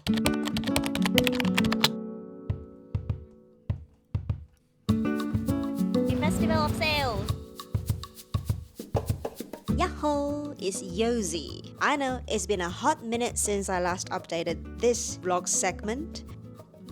The Festival of Sales. Yahoo! It's Zi. I know it's been a hot minute since I last updated this vlog segment.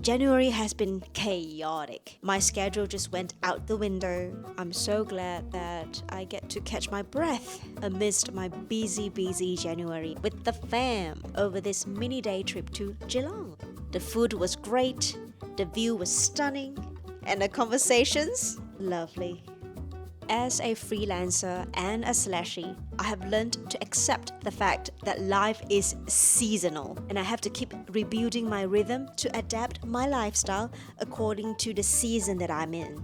January has been chaotic. My schedule just went out the window. I'm so glad that I get to catch my breath amidst my busy January with the fam over this mini day trip to Geelong. The food was great, the view was stunning, and the conversations, lovely. As a freelancer and a slashie, I have learned to accept the fact that life is seasonal and I have to keep rebuilding my rhythm to adapt my lifestyle according to the season that I'm in.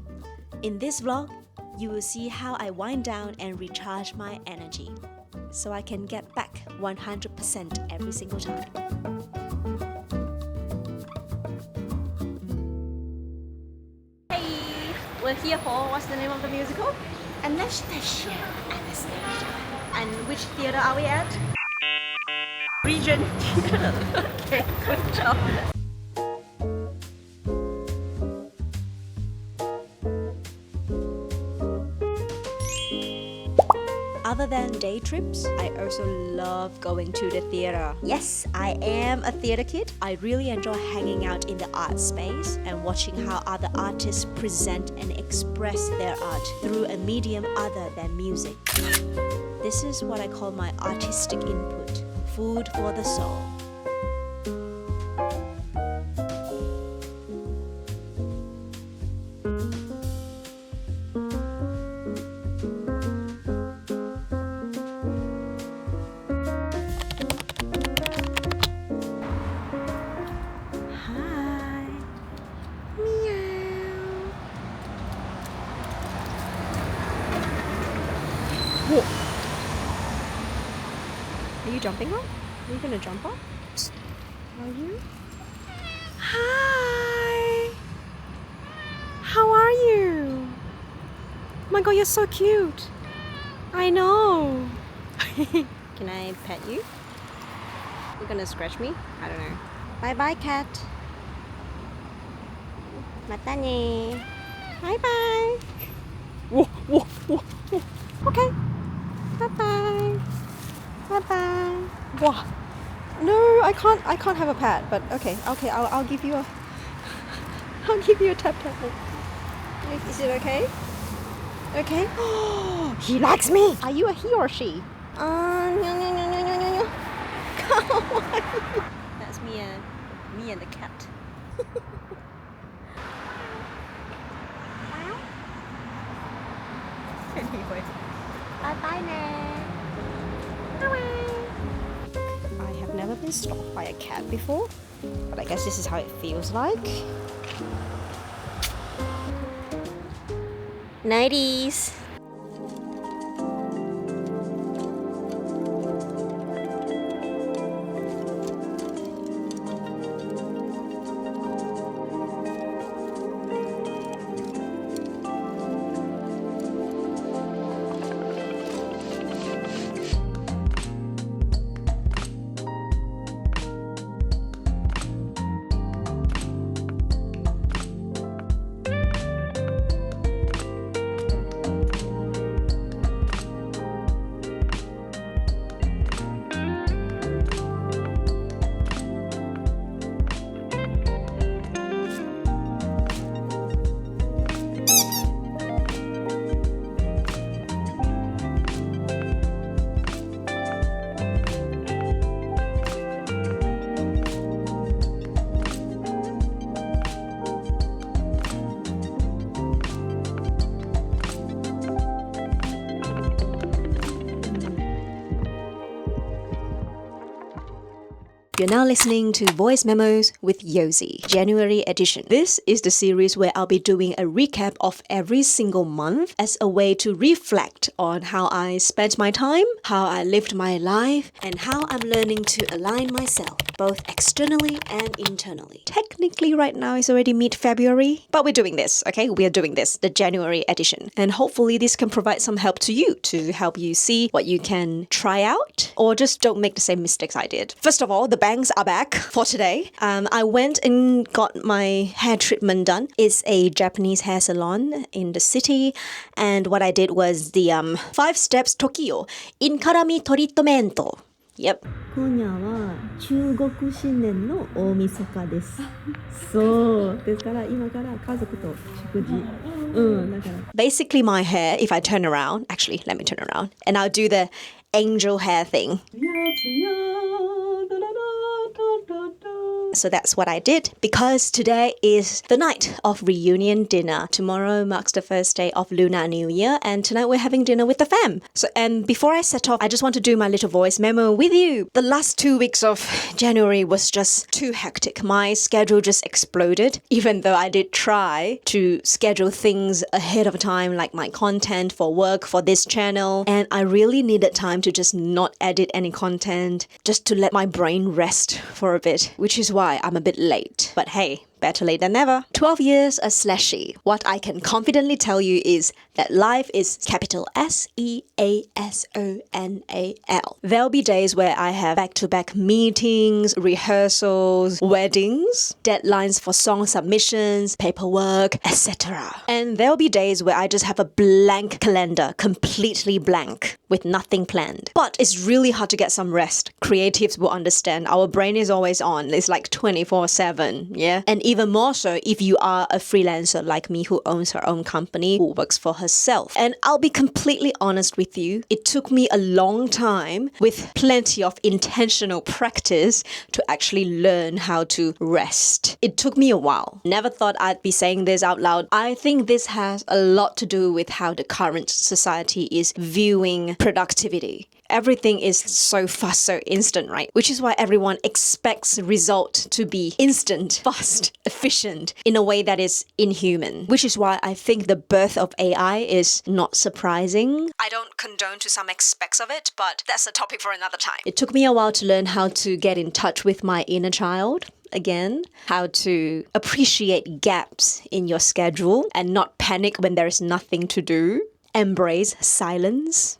In this vlog, you will see how I wind down and recharge my energy so I can get back 100% every single time. We're here for, what's the name of the musical? Anastasia. And which theatre are we at? Regent Theatre. Okay, good job. Other than day trips, I also love going to the theatre. Yes, I am a theatre kid. I really enjoy hanging out in the art space and watching how other artists present and express their art through a medium other than music. This is what I call my artistic input, food for the soul. Are you jumping up? Are you gonna jump up? Are you? Hi! How are you? Oh my god, you're so cute! I know! Can I pet you? You're gonna scratch me? I don't know. Bye bye, cat! Matane! Bye bye! Whoa, whoa, whoa, whoa. Okay. Bye bye. Bye bye. Wow. No, I can't have a pet, but okay, I'll give you a I'll give you a tap. Is it okay? Okay. Oh, he likes me. Are you a he or she? No. Come on. That's me and the cat. Anyway. Bye now. I have never been stalked by a cat before, but I guess this is how it feels like. Nighties. You're now listening to Voice Memos with Zi, January edition. This is the series where I'll be doing a recap of every single month as a way to reflect on how I spent my time, how I lived my life, and how I'm learning to align myself, both externally and internally. Technically, right now it's already mid-February, but we're doing this, okay? We are doing this, the January edition. And hopefully this can provide some help to you, to help you see what you can try out, or just don't make the same mistakes I did. First of all, the bangs are back for today. I went and got my hair treatment done. It's a Japanese hair salon in the city, and what I did was the 5 steps Tokyo in Karami Treatment. Yep. 今夜は中国新年の大晦日です。そうですから今から家族と食事。だから。Basically, my hair, if I turn around, actually, let me turn around, and I'll do the angel hair thing. So that's what I did, because today is the night of reunion dinner. Tomorrow marks the first day of Lunar New Year, and tonight we're having dinner with the fam. And before I set off, I just want to do my little voice memo with you. The last 2 weeks of January was just too hectic. My schedule just exploded, even though I did try to schedule things ahead of time, like my content for work for this channel. And I really needed time to just not edit any content, just to let my brain rest for a bit, which is why I'm a bit late. But hey, better late than never. 12 years a slashie. What I can confidently tell you is that life is capital SEASONAL. There'll be days where I have back-to-back meetings, rehearsals, weddings, deadlines for song submissions, paperwork, etc. And there'll be days where I just have a blank calendar, completely blank, with nothing planned. But it's really hard to get some rest. Creatives will understand. Our brain is always on. It's like 24/7, yeah? And even more so if you are a freelancer like me who owns her own company, who works for herself. And I'll be completely honest with you, it took me a long time with plenty of intentional practice to actually learn how to rest. It took me a while. Never thought I'd be saying this out loud. I think this has a lot to do with how the current society is viewing productivity. Everything is so fast, so instant, right? Which is why everyone expects result to be instant, fast, efficient in a way that is inhuman. Which is why I think the birth of AI is not surprising. I don't condone to some aspects of it, but that's a topic for another time. It took me a while to learn how to get in touch with my inner child. Again, how to appreciate gaps in your schedule and not panic when there is nothing to do. Embrace silence.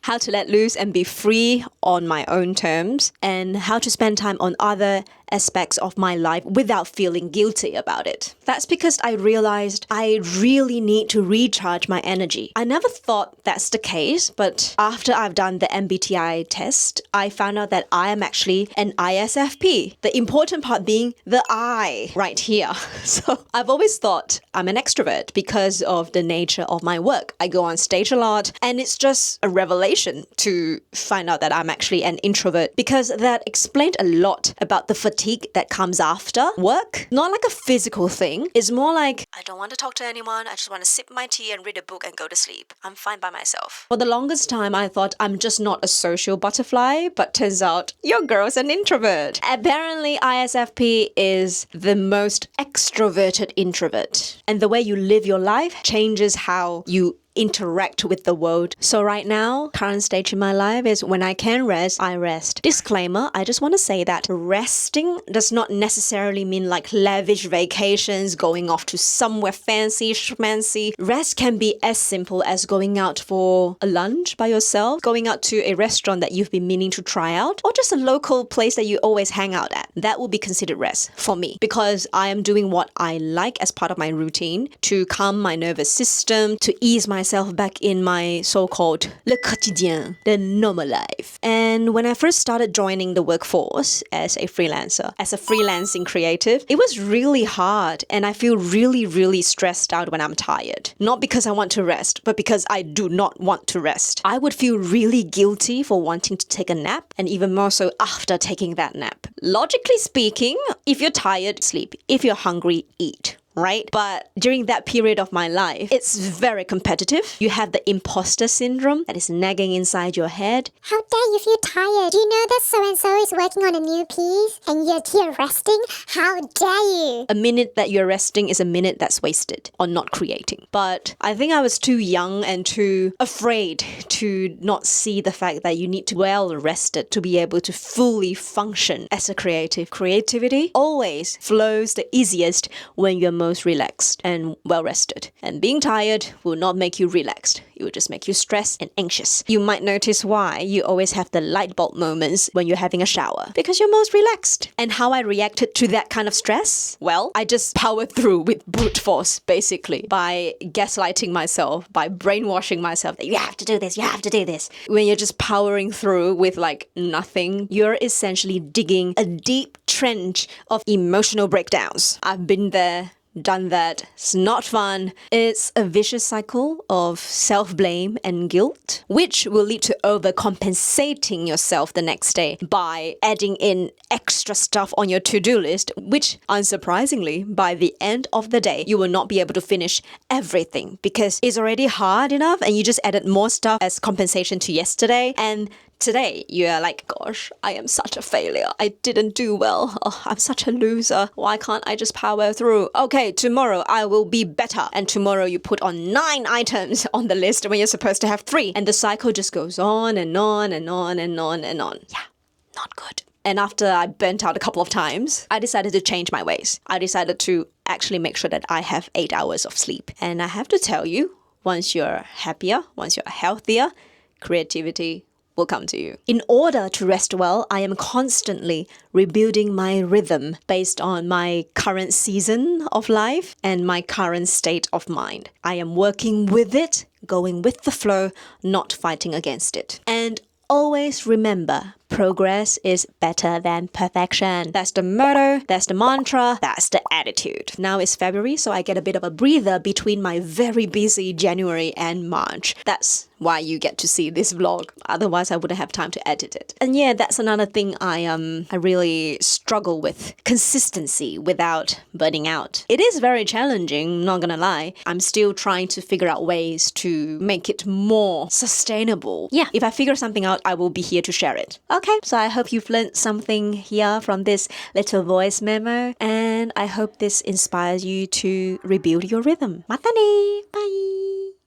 How to let loose and be free on my own terms, and how to spend time on other aspects of my life without feeling guilty about it. That's because I realized I really need to recharge my energy. I never thought that's the case, but after I've done the MBTI test, I found out that I am actually an ISFP. The important part being the I right here. So I've always thought I'm an extrovert because of the nature of my work. I go on stage a lot, and it's just a revelation to find out that I'm actually an introvert, because that explained a lot about the fatigue that comes after work. Not like a physical thing. It's more like, I don't want to talk to anyone. I just want to sip my tea and read a book and go to sleep. I'm fine by myself. For the longest time, I thought I'm just not a social butterfly, but turns out your girl's an introvert. Apparently, ISFP is the most extroverted introvert. And the way you live your life changes how you interact with the world. So right now, current stage in my life is when I can rest, I rest. Disclaimer, I just want to say that resting does not necessarily mean like lavish vacations, going off to somewhere fancy, schmancy. Rest can be as simple as going out for a lunch by yourself, going out to a restaurant that you've been meaning to try out, or just a local place that you always hang out at. That will be considered rest for me, because I am doing what I like as part of my routine to calm my nervous system, to ease myself back in my so-called le quotidien, the normal life. And when I first started joining the workforce as a freelancer, as a freelancing creative, it was really hard, and I feel really stressed out when I'm tired. Not because I want to rest, but because I do not want to rest. I would feel really guilty for wanting to take a nap, and even more so after taking that nap. Logically speaking, if you're tired, sleep. If you're hungry, eat. Right? But during that period of my life, it's very competitive. You have the imposter syndrome that is nagging inside your head. How dare you feel tired? Do you know that so-and-so is working on a new piece and you're here resting? How dare you? A minute that you're resting is a minute that's wasted on not creating. But I think I was too young and too afraid to not see the fact that you need to well rested to be able to fully function as a creative. Creativity always flows the easiest when you're most relaxed and well rested. And being tired will not make you relaxed. It will just make you stressed and anxious. You might notice why you always have the light bulb moments when you're having a shower. Because you're most relaxed. And how I reacted to that kind of stress? Well, I just powered through with brute force, basically, by gaslighting myself, by brainwashing myself that you have to do this, you have to do this. When you're just powering through with like nothing, you're essentially digging a deep trench of emotional breakdowns. I've been there, done that. It's not fun. It's a vicious cycle of self-blame and guilt, which will lead to overcompensating yourself the next day by adding in extra stuff on your to-do list, which, unsurprisingly, by the end of the day, you will not be able to finish everything because it's already hard enough and you just added more stuff as compensation to yesterday, and today, you're like, gosh, I am such a failure. I didn't do well. Oh, I'm such a loser. Why can't I just power through? Okay, tomorrow I will be better. And tomorrow you put on 9 items on the list when you're supposed to have 3. And the cycle just goes on and on and on and on and on. Yeah, not good. And after I burnt out a couple of times, I decided to change my ways. I decided to actually make sure that I have 8 hours of sleep. And I have to tell you, once you're happier, once you're healthier, creativity will come to you. In order to rest well, I am constantly rebuilding my rhythm based on my current season of life and my current state of mind. I am working with it, going with the flow, not fighting against it. And always remember, progress is better than perfection. That's the motto, that's the mantra, that's the attitude. Now it's February, so I get a bit of a breather between my very busy January and March. That's why you get to see this vlog. Otherwise, I wouldn't have time to edit it. And yeah, that's another thing I really struggle with. Consistency without burning out. It is very challenging, not gonna lie. I'm still trying to figure out ways to make it more sustainable. Yeah, if I figure something out, I will be here to share it. Okay, so I hope you've learned something here from this little voice memo, and I hope this inspires you to rebuild your rhythm. Mata ne! Bye!